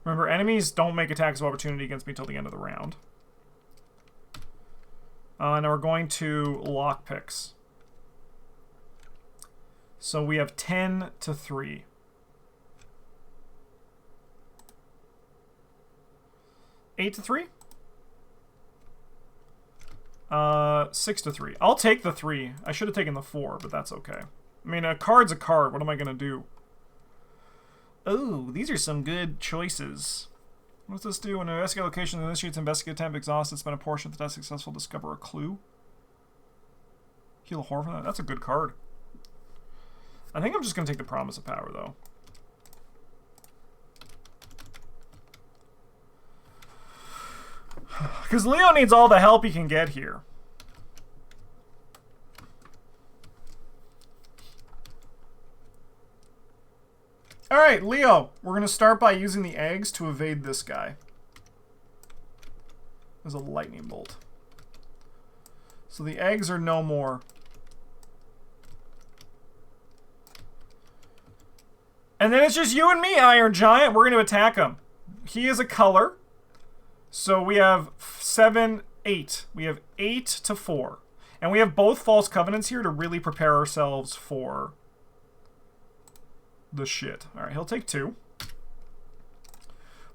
Remember, enemies don't make attacks of opportunity against me until the end of the round. And we're going to lockpicks. So we have 10 to 3. 8 to 3? 6 to 3. I'll take the 3. I should have taken the 4, but that's okay. I mean, a card's a card. What am I going to do? Oh, these are some good choices. What does this do? When an investigate location initiates investigate attempt exhausted, spend a portion of the test successful, discover a clue. Heal a horror from that. That's a good card. I think I'm just going to take the Promise of Power, though. Because Leo needs all the help he can get here. Alright, Leo. We're going to start by using the eggs to evade this guy. There's a lightning bolt. So the eggs are no more. And then it's just you and me, Iron Giant. We're going to attack him. He is a color. So we have 7, 8. We have 8 to 4. And we have both False Covenants here to really prepare ourselves for the shit. Alright, he'll take 2.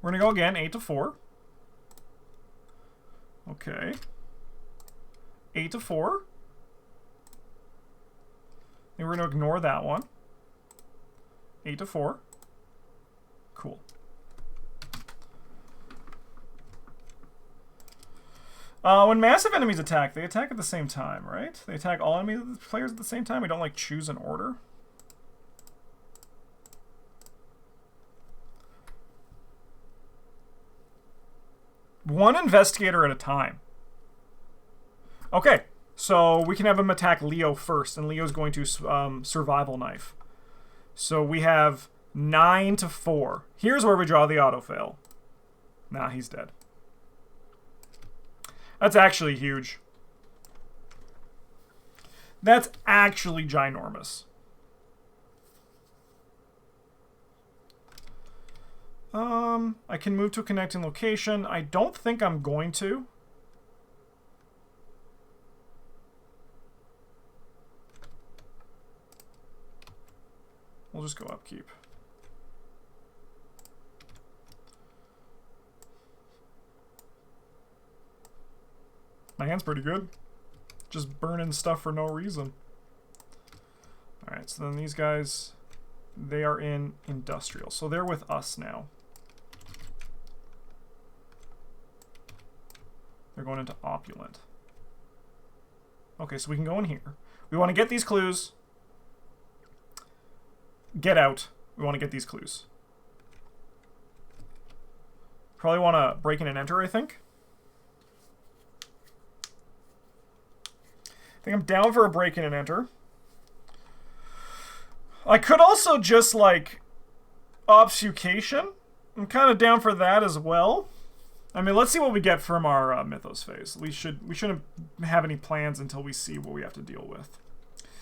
We're going to go again, 8 to 4. Okay. 8 to 4. And we're going to ignore that one. 8 to 4. Cool. When massive enemies attack, they attack at the same time, right? They attack all enemy players at the same time? We don't, like, choose an order? One investigator at a time. Okay, so we can have him attack Leo first, and Leo's going to survival knife. So we have 9 to 4. Here's where we draw the auto-fail. Nah, he's dead. That's actually huge. That's actually ginormous. I can move to a connecting location. I don't think I'm going to. We'll just go upkeep. My hand's pretty good. Just burning stuff for no reason. Alright, so then these guys, they are in industrial. So they're with us now. They're going into opulent. Okay, so we can go in here. We want to get these clues. Get out. We want to get these clues. Probably want to break in and enter, I think. I think I'm down for a break in and enter. I could also just, like, obfuscation. I'm kind of down for that as well. I mean, let's see what we get from our Mythos phase. We shouldn't have any plans until we see what we have to deal with.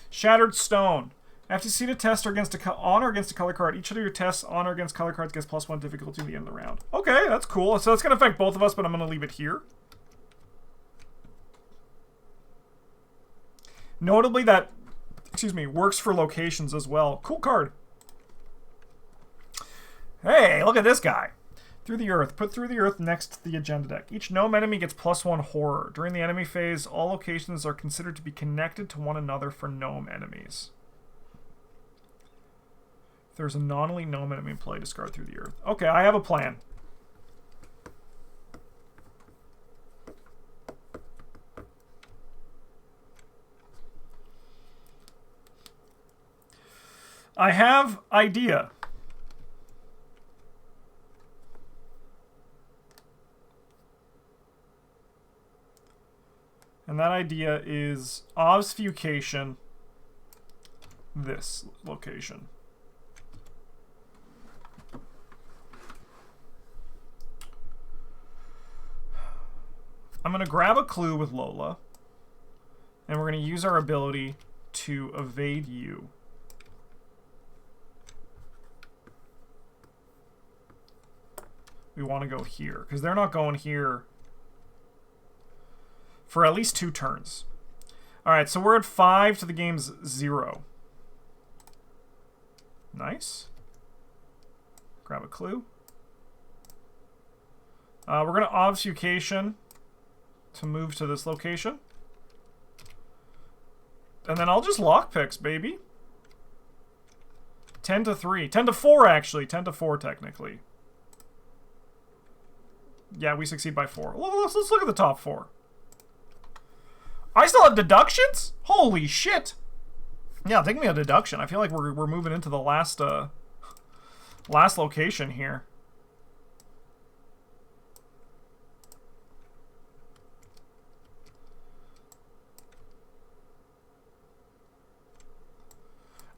Shattered Stone. After you see the test or against on or against a color card, each of your tests on or against color cards gets +1 difficulty at the end of the round. Okay, that's cool. So that's going to affect both of us, but I'm going to leave it here. Notably that, excuse me, works for locations as well. Cool card. Hey, look at this guy. Through the Earth. Put Through the Earth next to the agenda deck. Each gnome enemy gets +1 horror. During the enemy phase, all locations are considered to be connected to one another for gnome enemies. If there's a non-elite gnome enemy in play, discard Through the Earth. Okay, I have a plan. I have idea. And that idea is obfuscation this location. I'm going to grab a clue with Lola, and we're going to use our ability to evade you. We want to go here, because they're not going here for at least 2 turns. Alright, so we're at 5 to the game's 0. Nice. Grab a clue. We're going to obfuscation to move to this location. And then I'll just lockpicks, baby. 10 to 3. 10 to 4, actually. 10 to 4, technically. Yeah, we succeed by 4. Let's look at the top 4. I still have deductions? Holy shit. Yeah, take me a deduction. I feel like we're moving into the last location here.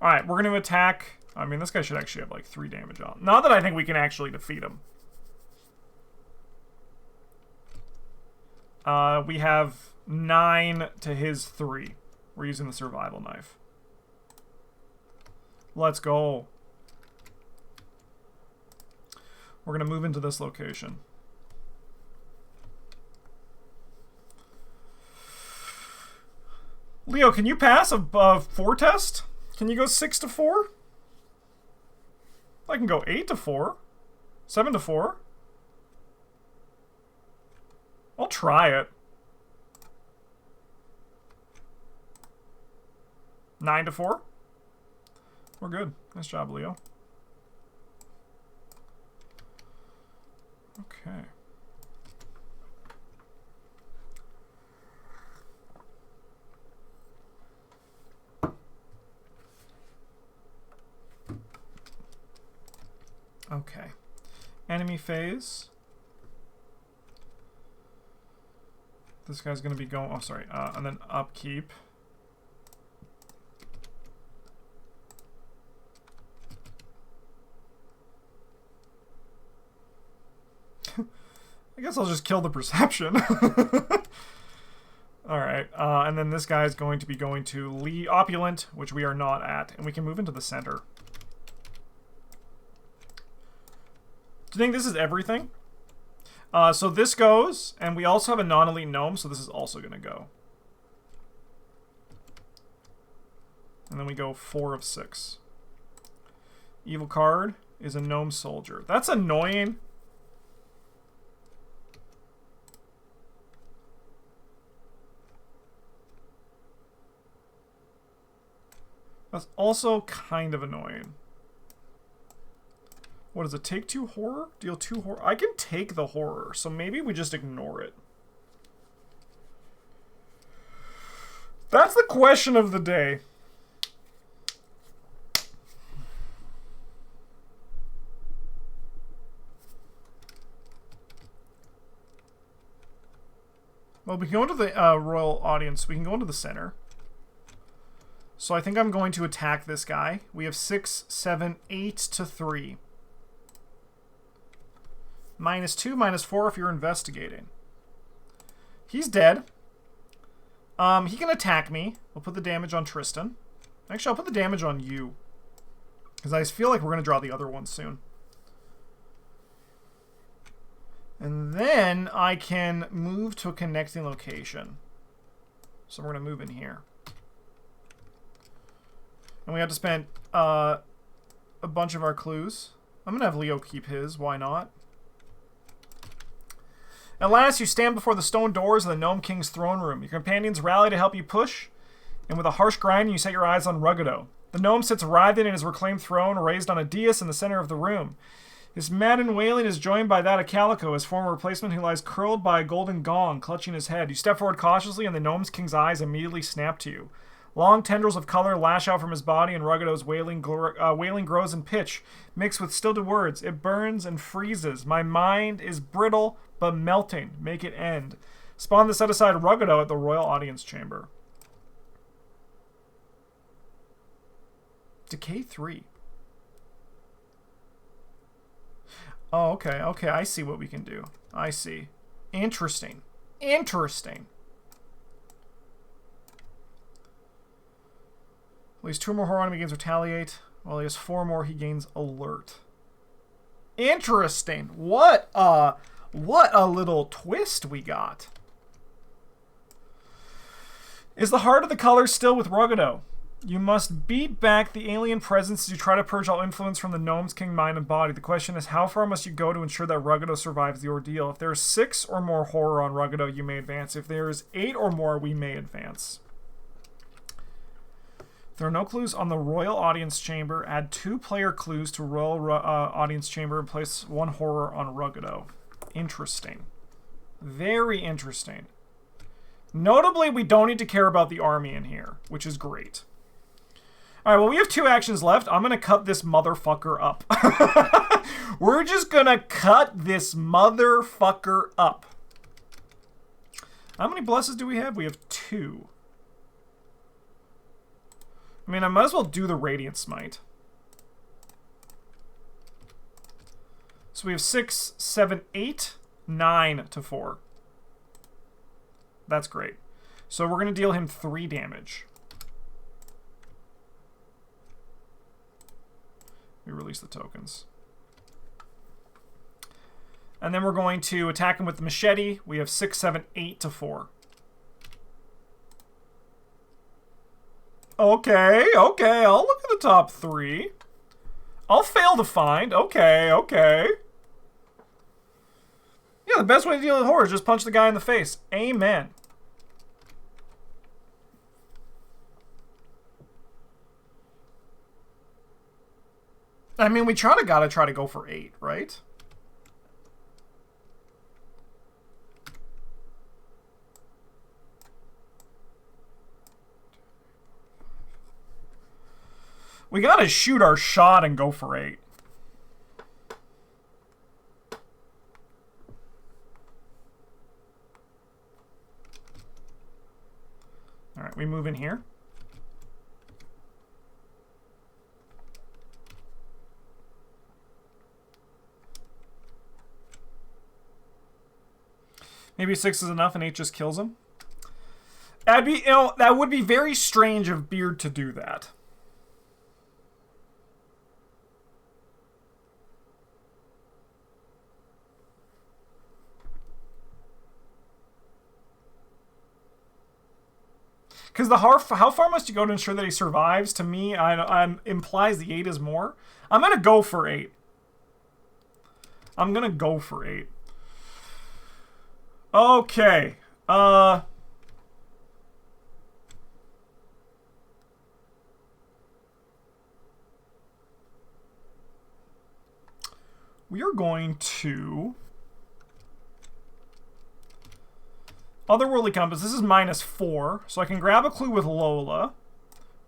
Alright, we're going to attack. I mean, this guy should actually have like 3 damage on. Not that I think we can actually defeat him. We have 9 to his 3. We're using the survival knife. Let's go. We're going to move into this location. Leo, can you pass a 4 test? Can you go 6 to 4? I can go 8 to 4. 7 to 4. I'll try it. 9 to 4. We're good. Nice job, Leo. Okay. Okay. Enemy phase. This guy's going to be going... Oh, sorry. And then upkeep. I guess I'll just kill the perception. Alright. And then this guy's going to be going to Opulent, which we are not at. And we can move into the center. Do you think this is everything? So this goes, and we also have a non-elite gnome, so this is also going to go. And then we go 4 of 6. Evil card is a gnome soldier. That's annoying. That's also kind of annoying. What does it take? 2 horror? Deal 2 horror? I can take the horror, so maybe we just ignore it. That's the question of the day. Well, we can go into the royal audience. We can go into the center. So I think I'm going to attack this guy. We have 6, 7, 8 to 3. -2, -4 if you're investigating. He's dead. He can attack me. We'll put the damage on Tristan. Actually, I'll put the damage on you. Because I feel like we're going to draw the other one soon. And then I can move to a connecting location. So we're going to move in here. And we have to spend a bunch of our clues. I'm going to have Leo keep his. Why not? At last, you stand before the stone doors of the Gnome King's throne room. Your companions rally to help you push, and with a harsh grind, you set your eyes on Ruggido. The gnome sits writhing in his reclaimed throne, raised on a dais in the center of the room. His maddened wailing is joined by that of Calico, his former replacement, who lies curled by a golden gong, clutching his head. You step forward cautiously, and the Gnome King's eyes immediately snap to you. Long tendrils of color lash out from his body, and Rugodo's wailing grows in pitch, mixed with stilted words. It burns and freezes. My mind is brittle, but melting. Make it end. Spawn the set-aside Rugodo at the Royal Audience Chamber. Decay 3. Oh, okay, okay, I see what we can do. I see. Interesting. Interesting. Well, he's 2 more horror on him, he gains retaliate. While he has 4 more, he gains alert. Interesting. What a little twist we got. Is the heart of the color still with Rugodo? You must beat back the alien presence as you try to purge all influence from the Gnome's King mind and body. The question is, how far must you go to ensure that Rugodo survives the ordeal? If there is 6 or more horror on Rugodo, you may advance. If there is 8 or more, we may advance. If there are no clues on the Royal Audience Chamber, add 2 player clues to Royal Audience Chamber and place 1 horror on Rugodo. Interesting. Very interesting. Notably, we don't need to care about the army in here, which is great. Alright, well, we have 2 actions left. I'm going to cut this motherfucker up. We're just going to cut this motherfucker up. How many blesses do we have? We have 2. I mean, I might as well do the Radiant Smite. So we have 6, 7, 8, 9 to 4. That's great. So we're going to deal him 3 damage. We release the tokens. And then we're going to attack him with the machete. We have 6, 7, 8 to 4. Okay, okay, I'll look at the top 3. I'll fail to find. Okay, okay. Yeah, the best way to deal with horror is just punch the guy in the face. Amen. I mean, we gotta try to go for 8, right? We gotta shoot our shot and go for 8. Alright, we move in here. Maybe 6 is enough and 8 just kills him. That'd be, that would be very strange of Beard to do that. Because how far must you go to ensure that he survives? To me, implies the 8 is more. I'm going to go for 8. I'm going to go for 8. Okay. We are going to... Otherworldly Compass. This is -4, so I can grab a clue with Lola.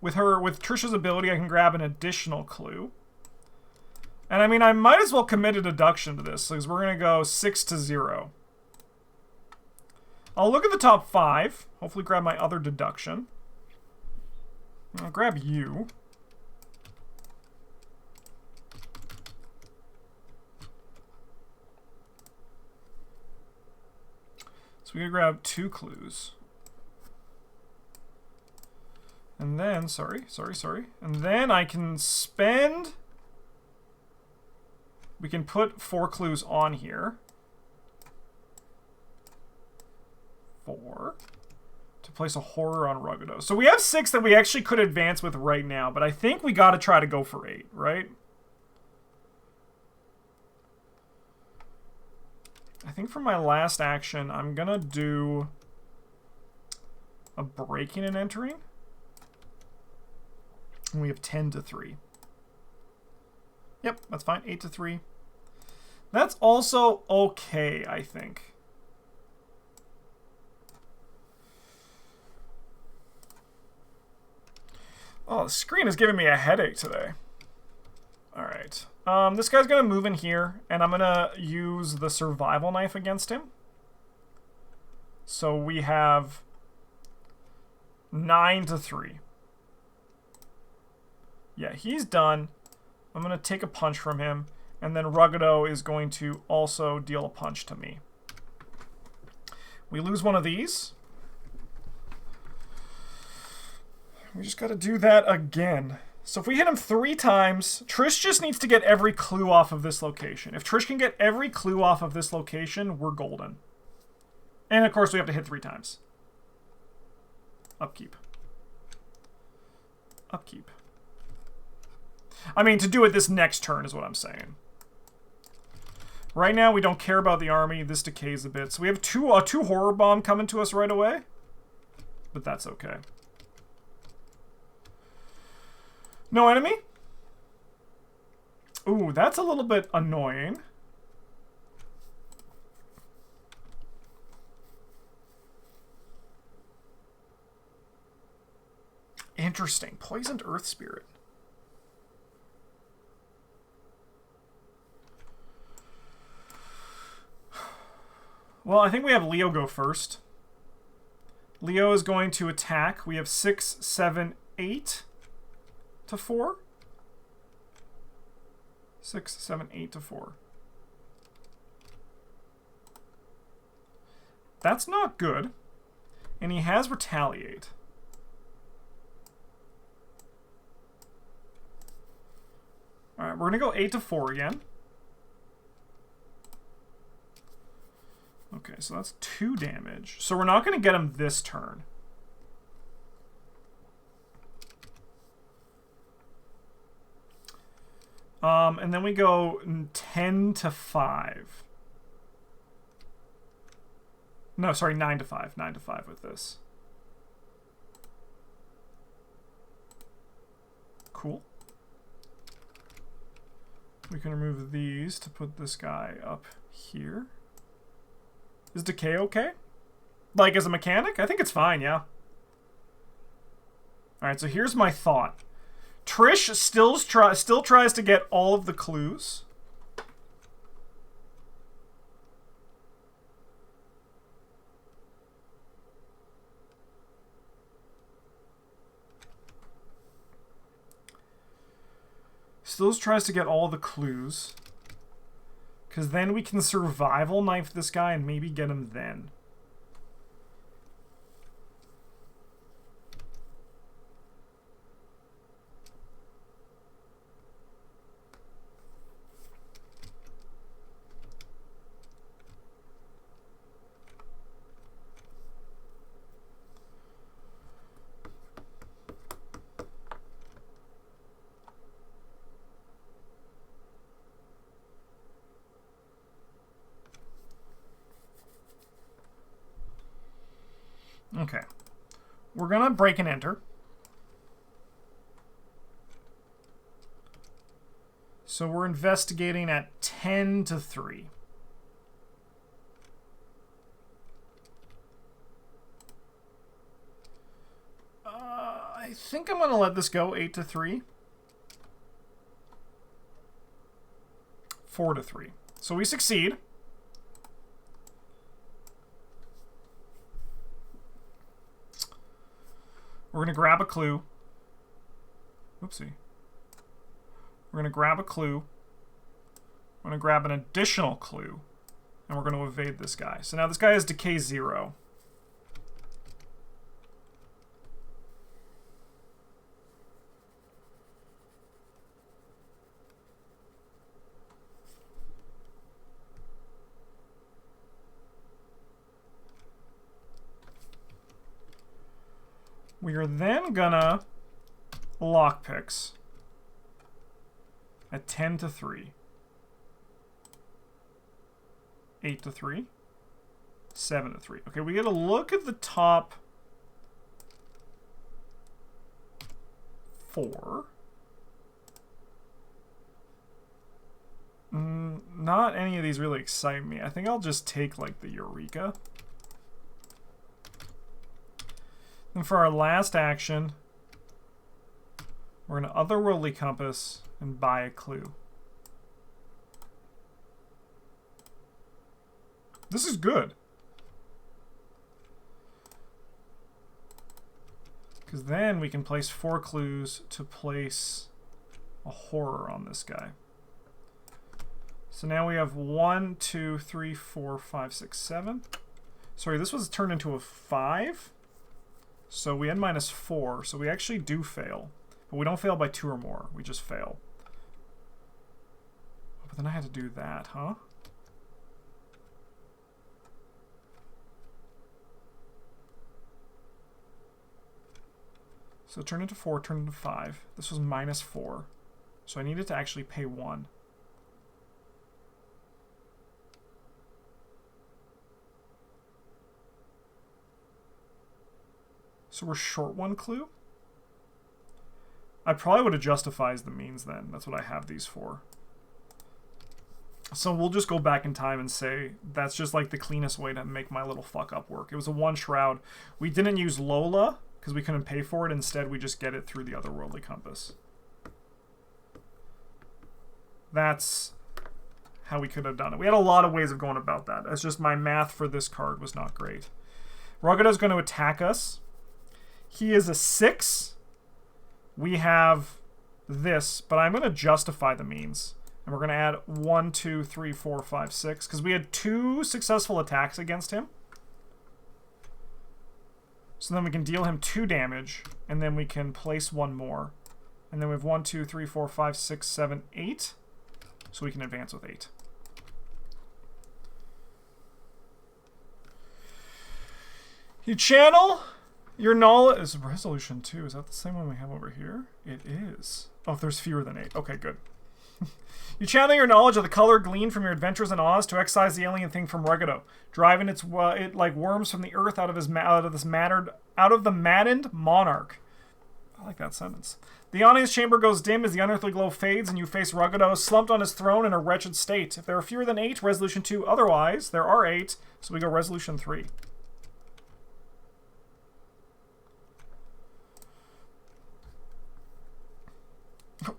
With Trisha's ability, I can grab an additional clue. And I mean, I might as well commit a deduction to this, because we're going to go 6 to 0. I'll look at the top 5. Hopefully grab my other deduction. I'll grab you. So we're going to grab 2 clues. And then, sorry. And then I can spend... We can put 4 clues on here. 4. To place a horror on Rugodo. So we have 6 that we actually could advance with right now, but I think we got to try to go for 8, right? I think for my last action, I'm going to do a breaking and entering. And we have 10 to 3. Yep, that's fine. 8 to 3. That's also okay, I think. the screen is giving me a headache today. Alright. This guy's going to move in here, and I'm going to use the survival knife against him. So we have 9-3. Yeah, he's done. I'm going to take a punch from him, and then Ruggido is going to also deal a punch to me. We lose one of these. We just got to do that again. So if we hit him 3 times, Trish just needs to get every clue off of this location. If Trish can get every clue off of this location, we're golden. And of course we have to hit 3 times. Upkeep. Upkeep. I mean, to do it this next turn is what I'm saying. Right now, we don't care about the army. This decays a bit. So we have two Horror Bomb coming to us right away. But that's okay. No enemy? Ooh, that's a little bit annoying. Interesting. Poisoned Earth Spirit. Well, I think we have Leo go first. Leo is going to attack. We have 6, 7, 8 to 4. 6, 7, 8 to 4. That's not good. And he has Retaliate. Alright, we're going to go 8 to 4 again. Okay, so that's 2 damage. So we're not going to get him this turn. And then we go 10 to 5. No, sorry, 9 to 5. 9 to 5 with this. Cool. We can remove these to put this guy up here. Is decay okay? Like, as a mechanic? I think it's fine, yeah. Alright, so here's my thought. Trish still tries to get all of the clues. Still tries to get all the clues. Because then we can survival knife this guy and maybe get him then. Okay. We're going to break and enter. So we're investigating at 10 to 3. I think I'm going to let this go 8 to 3. 4 to 3. So we succeed. We're going to grab a clue. Oopsie. We're going to grab a clue. We're going to grab an additional clue. And we're going to evade this guy. So now this guy has decay 0. We are then gonna lockpicks at 10 to 3. 8 to 3. 7 to 3. Okay, we gotta look at the top 4. Not any of these really excite me. I think I'll just take, like, the Eureka. And for our last action, We're going to otherworldly compass and buy a clue. This is good. Because then we can place 4 clues to place a horror on this guy. So now we have 1, 2, 3, 4, 5, 6, 7. Sorry, this was turned into a 5. So we had -4. So we actually do fail. But we don't fail by 2 or more. We just fail. But then I had to do that, huh? So turn into 4, turn into 5. This was -4. So I needed to actually pay 1. So we're short 1 clue? I probably would have justified the means then. That's what I have these for. So we'll just go back in time and say that's just like the cleanest way to make my little fuck up work. It was a 1 shroud. We didn't use Lola because we couldn't pay for it. Instead, we just get it through the otherworldly compass. That's how we could have done it. We had a lot of ways of going about that. It's just my math for this card was not great. Rugido's going to attack us. He is a 6. We have this, but I'm going to justify the means. And we're going to add 1, 2, 3, 4, 5, 6. Because we had 2 successful attacks against him. So then we can deal him 2 damage. And then we can place 1 more. And then we have 1, 2, 3, 4, 5, 6, 7, 8. So we can advance with 8. You channel your knowledge. Is resolution 2? Is that the same one we have over here? It is. Oh, if there's fewer than 8. Okay, good. You channel your knowledge of the color gleaned from your adventures in Oz to excise the alien thing from Rugido, driving it like worms from the earth out of the maddened monarch. I like that sentence. The audience chamber goes dim as the unearthly glow fades, and you face Rugido slumped on his throne in a wretched state. If there are fewer than 8, resolution 2. Otherwise, there are 8, so we go resolution 3.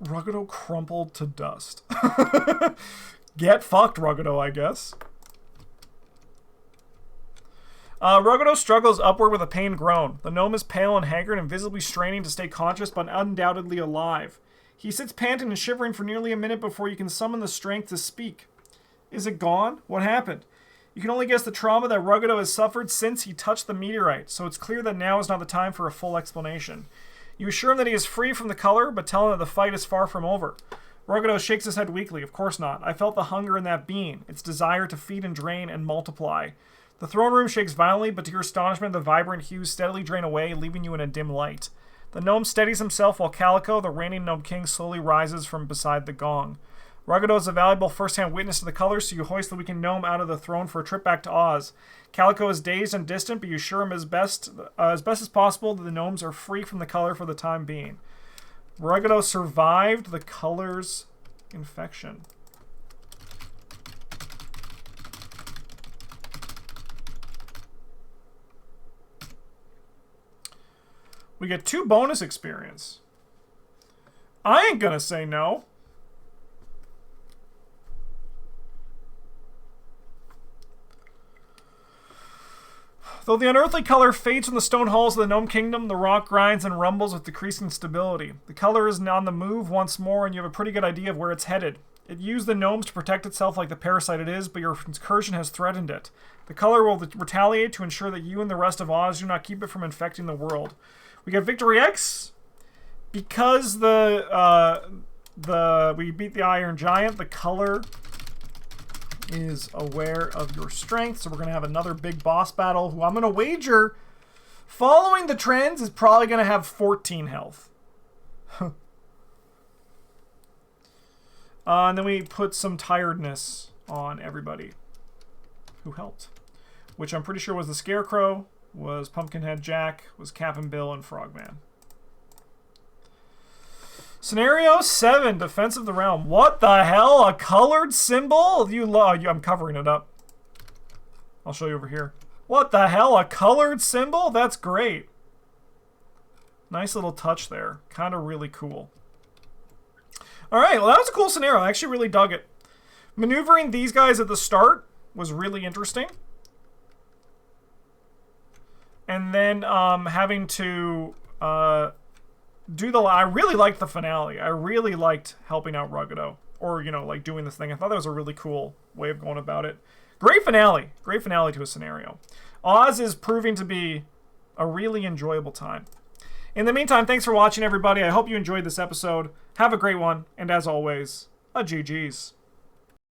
Rugido crumpled to dust. Get fucked, Rugido, I guess. Rugido struggles upward with a pained groan. The gnome is pale and haggard and visibly straining to stay conscious, but undoubtedly alive. He sits panting and shivering for nearly a minute before you can summon the strength to speak. Is it gone? What happened? You can only guess the trauma that Rugido has suffered since he touched the meteorite, so it's clear that now is not the time for a full explanation. You assure him that he is free from the color, but tell him that the fight is far from over. Rugido shakes his head weakly. Of course not. I felt the hunger in that being, its desire to feed and drain and multiply. The throne room shakes violently, but to your astonishment, the vibrant hues steadily drain away, leaving you in a dim light. The gnome steadies himself while Calico, the reigning gnome king, slowly rises from beside the gong. Rugido is a valuable first-hand witness to the colors, so you hoist the weakened gnome out of the throne for a trip back to Oz. Calico is dazed and distant, but you assure him as best as possible that the gnomes are free from the color for the time being. Rugido survived the color's infection. We get 2 bonus experience. I ain't gonna say no. Though the unearthly color fades from the stone halls of the Gnome Kingdom, the rock grinds and rumbles with decreasing stability. The color is on the move once more, and you have a pretty good idea of where it's headed. It used the gnomes to protect itself like the parasite it is, but your incursion has threatened it. The color will retaliate to ensure that you and the rest of Oz do not keep it from infecting the world. We get Victory X. Because we beat the Iron Giant, the color is aware of your strength, so we're going to have another big boss battle, who I'm going to wager, following the trends, is probably going to have 14 health. And then we put some tiredness on everybody who helped, which I'm pretty sure was the Scarecrow, was Pumpkinhead Jack, was Cap'n Bill, and Frogman. Scenario 7, Defense of the Realm. What the hell? A colored symbol? I'm covering it up. I'll show you over here. What the hell? A colored symbol? That's great. Nice little touch there. Kind of really cool. All right, well, that was a cool scenario. I actually really dug it. Maneuvering these guys at the start was really interesting. And then having to do the... I really liked the finale. I really liked helping out Rugido. Or, you know, like doing this thing. I thought that was a really cool way of going about it. Great finale. Great finale to a scenario. Oz is proving to be a really enjoyable time. In the meantime, thanks for watching, everybody. I hope you enjoyed this episode. Have a great one. And as always, a GG's.